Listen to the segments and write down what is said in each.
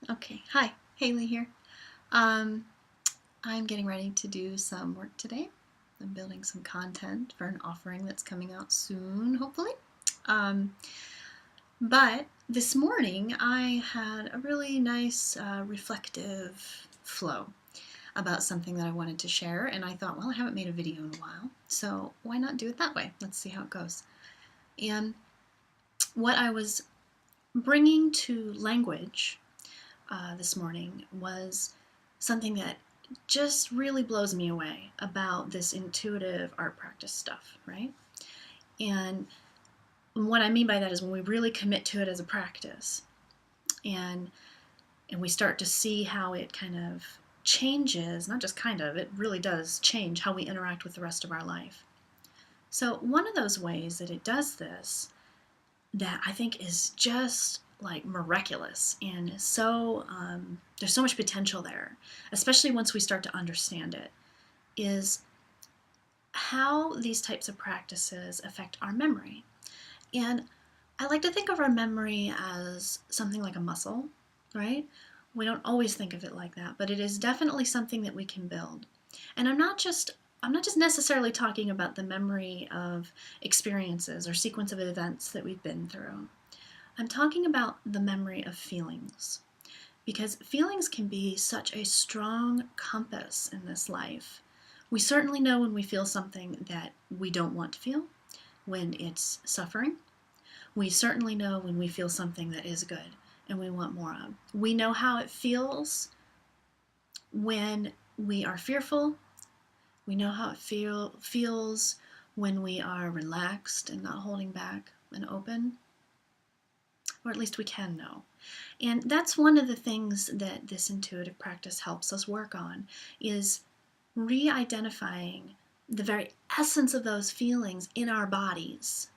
Okay, hi, Haley here. Um, I'm getting ready to do some work today. I'm building some content for an offering that's coming out soon, hopefully. Um, but this morning I had a really nice reflective flow about something that I wanted to share, and I thought, well, I haven't made a video in a while, so why not do it that way? Let's see how it goes. And what I was bringing to language this morning was something that just really blows me away about this intuitive art practice stuff, right? And what I mean by that is when we really commit to it as a practice and we start to see how it kind of changes, not just kind of, it really does change how we interact with the rest of our life. So one of those ways that it does this that I think is just like miraculous and so there's so much potential there, especially once we start to understand it, is how these types of practices affect our memory. And I like to think of our memory as something like a muscle, right? We don't always think of it like that, but it is definitely something that we can build. And I'm not just necessarily talking about the memory of experiences or sequence of events that we've been through. I'm talking about the memory of feelings, because feelings can be such a strong compass in this life. We certainly know when we feel something that we don't want to feel, when it's suffering. We certainly know when we feel something that is good and we want more of. We know how it feels when we are fearful. We know how it feels when we are relaxed and not holding back and open, or at least we can know. And that's one of the things that this intuitive practice helps us work on, is re-identifying the very essence of those feelings in our bodies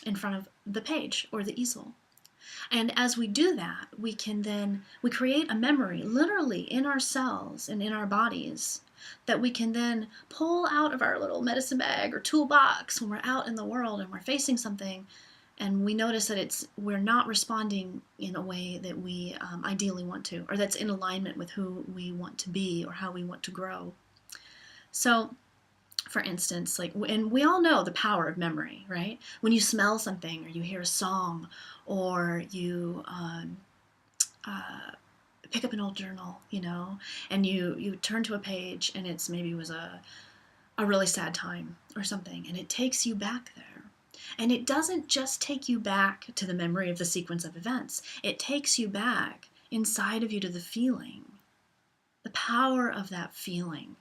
in front of the page or the easel. And as we do that, we create a memory literally in our cells and in our bodies that we can then pull out of our little medicine bag or toolbox when we're out in the world and we're facing something and we notice that we're not responding in a way that we ideally want to, or that's in alignment with who we want to be or how we want to grow. So for instance, and we all know the power of memory, right? When you smell something or you hear a song or you pick up an old journal, and you turn to a page and it's maybe was a really sad time or something, and it takes you back there. And it doesn't just take you back to the memory of the sequence of events. It takes you back inside of you to the feeling, the power of that feeling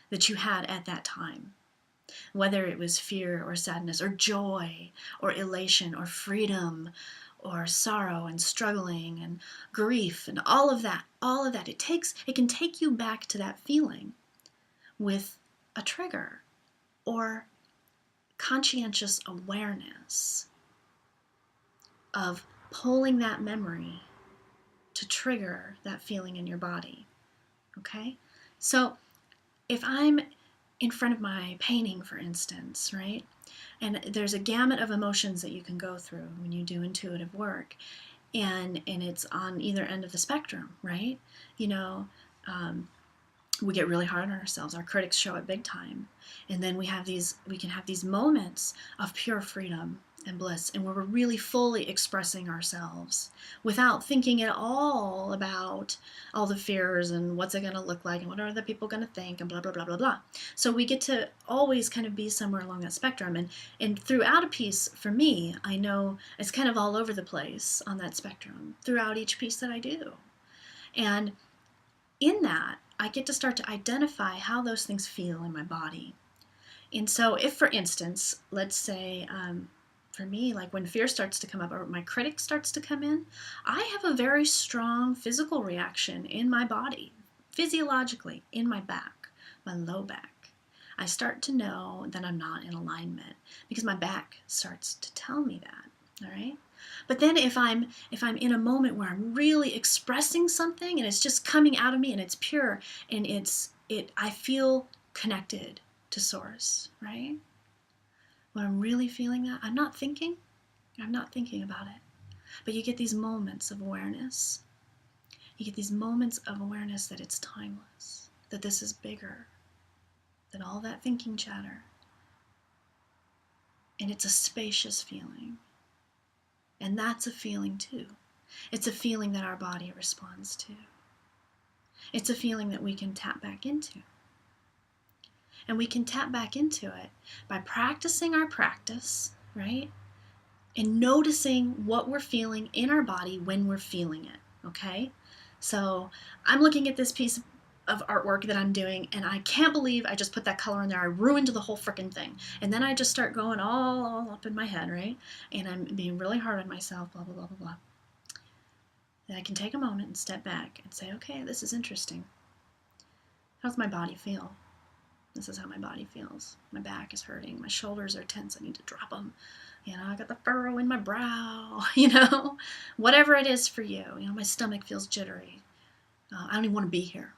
that you had at that time. Whether it was fear or sadness or joy or elation or freedom or sorrow and struggling and grief and all of that, it can take you back to that feeling with a trigger or conscientious awareness of pulling that memory to trigger that feeling in your body. Okay? So if I'm in front of my painting, for instance, right? And there's a gamut of emotions that you can go through when you do intuitive work. And it's on either end of the spectrum, right? You know, we get really hard on ourselves. Our critics show it big time. And then we can have these moments of pure freedom and bliss, and where we're really fully expressing ourselves without thinking at all about all the fears and what's it going to look like and what are other people going to think and blah, blah, blah, blah, blah. So we get to always kind of be somewhere along that spectrum. And throughout a piece, for me, I know it's kind of all over the place on that spectrum throughout each piece that I do. And in that, I get to start to identify how those things feel in my body. And so if, for instance, let's say for me, like when fear starts to come up or my critic starts to come in, I have a very strong physical reaction in my body, physiologically, in my back, my low back. I start to know that I'm not in alignment because my back starts to tell me that, all right? But then if I'm in a moment where I'm really expressing something and it's just coming out of me and it's pure and I feel connected to source, right? When I'm really feeling that, I'm not thinking about it. But you get these moments of awareness. You get these moments of awareness that it's timeless, that this is bigger than all that thinking chatter. And it's a spacious feeling. And that's a feeling too. It's a feeling that our body responds to. It's a feeling that we can tap back into. And we can tap back into it by practicing our practice, right? And noticing what we're feeling in our body when we're feeling it, okay? So I'm looking at this piece of artwork that I'm doing, and I can't believe I just put that color in there. I ruined the whole freaking thing. And then I just start going all up in my head, right? And I'm being really hard on myself, blah, blah, blah, blah, blah. Then I can take a moment and step back and say, okay, this is interesting. How's my body feel? This is how my body feels. My back is hurting. My shoulders are tense. I need to drop them. I got the furrow in my brow, whatever it is for you. My stomach feels jittery. I don't even want to be here.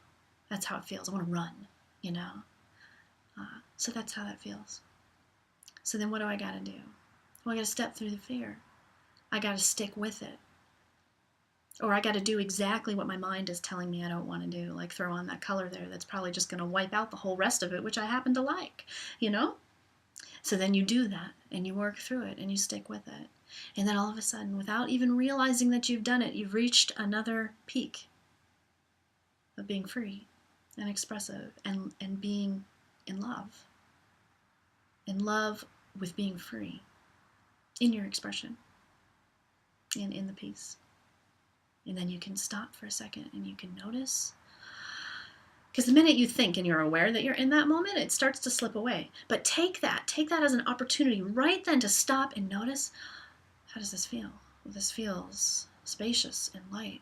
That's how it feels. I want to run, So that's how that feels. So then what do I got to do? Well, I got to step through the fear. I got to stick with it. Or I got to do exactly what my mind is telling me I don't want to do, like throw on that color there that's probably just going to wipe out the whole rest of it, which I happen to like, So then you do that, and you work through it, and you stick with it. And then all of a sudden, without even realizing that you've done it, you've reached another peak of being free and expressive and being in love. In love with being free in your expression and in the peace. And then you can stop for a second and you can notice. Because the minute you think and you're aware that you're in that moment, it starts to slip away. But take that as an opportunity right then to stop and notice, how does this feel? Well, this feels spacious and light.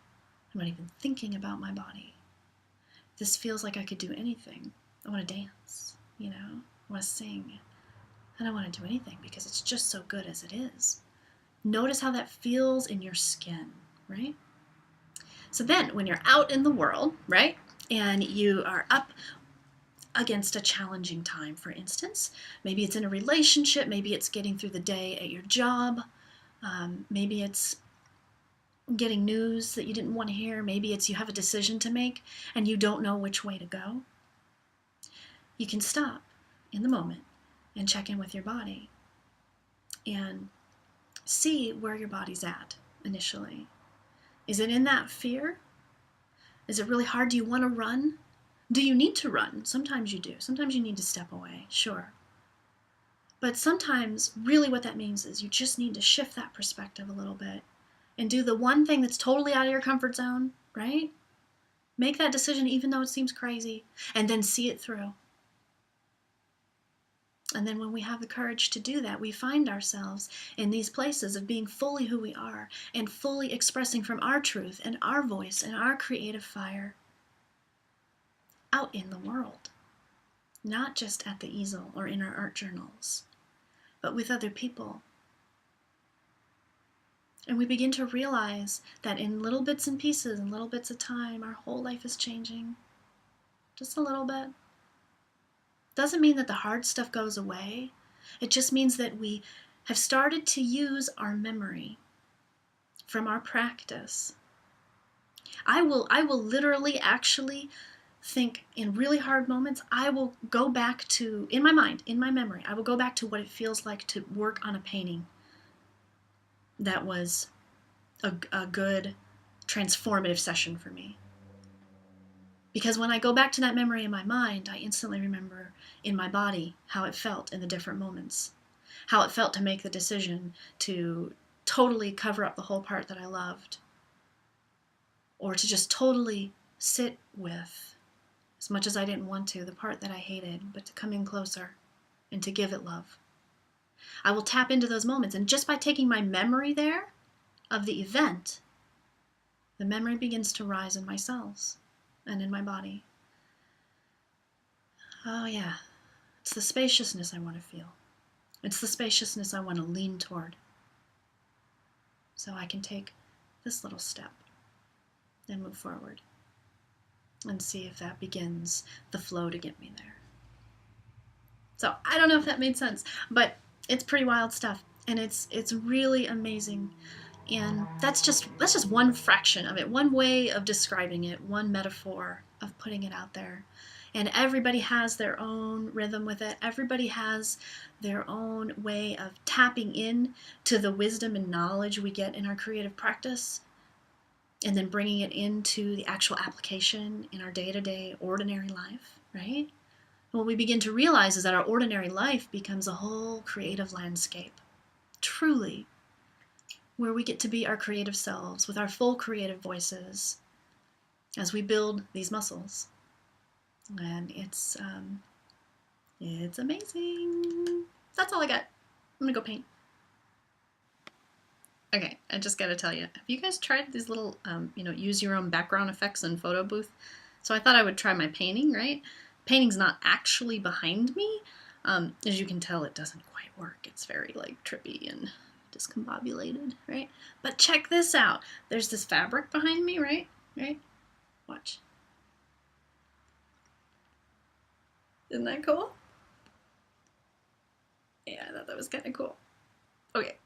I'm not even thinking about my body. This feels like I could do anything. I want to dance, I want to sing. I don't want to do anything because it's just so good as it is. Notice how that feels in your skin, right? So then when you're out in the world, right, and you are up against a challenging time, for instance, maybe it's in a relationship, maybe it's getting through the day at your job, maybe it's getting news that you didn't want to hear, maybe it's you have a decision to make and you don't know which way to go. You can stop in the moment and check in with your body and see where your body's at initially. Is it in that fear? Is it really hard? Do you want to run? Do you need to run? Sometimes you do. Sometimes you need to step away, sure. But sometimes really what that means is you just need to shift that perspective a little bit and do the one thing that's totally out of your comfort zone, right? Make that decision even though it seems crazy, and then see it through. And then when we have the courage to do that, we find ourselves in these places of being fully who we are and fully expressing from our truth and our voice and our creative fire out in the world. Not just at the easel or in our art journals, but with other people. And we begin to realize that in little bits and pieces and little bits of time, our whole life is changing. Just a little bit. Doesn't mean that the hard stuff goes away. It just means that we have started to use our memory from our practice. I will literally actually think in really hard moments, I will go back to, in my mind, in my memory, I will go back to what it feels like to work on a painting that was a good transformative session for me. Because when I go back to that memory in my mind, I instantly remember in my body how it felt in the different moments. How it felt to make the decision to totally cover up the whole part that I loved. Or to just totally sit with, as much as I didn't want to, the part that I hated, but to come in closer and to give it love. I will tap into those moments, and just by taking my memory there of the event, the memory begins to rise in my cells and in my body. Oh yeah, it's the spaciousness I want to feel. It's the spaciousness I want to lean toward. So I can take this little step and move forward and see if that begins the flow to get me there. So I don't know if that made sense, but it's pretty wild stuff, and it's really amazing And that's just one fraction of it, one way of describing it, one metaphor of putting it out there. And everybody has their own rhythm with it. Everybody has their own way of tapping in to the wisdom and knowledge we get in our creative practice, and then bringing it into the actual application in our day-to-day ordinary life, right? And what we begin to realize is that our ordinary life becomes a whole creative landscape, truly, where we get to be our creative selves with our full creative voices as we build these muscles. And it's amazing. That's all I got. I'm gonna go paint. Okay, I just gotta tell you, have you guys tried these little, use your own background effects in photo booth? So I thought I would try my painting, right? Painting's not actually behind me. As you can tell, it doesn't quite work. It's very like trippy and discombobulated, right? But check this out. There's this fabric behind me, right? Right? Watch. Isn't that cool? Yeah, I thought that was kind of cool. Okay,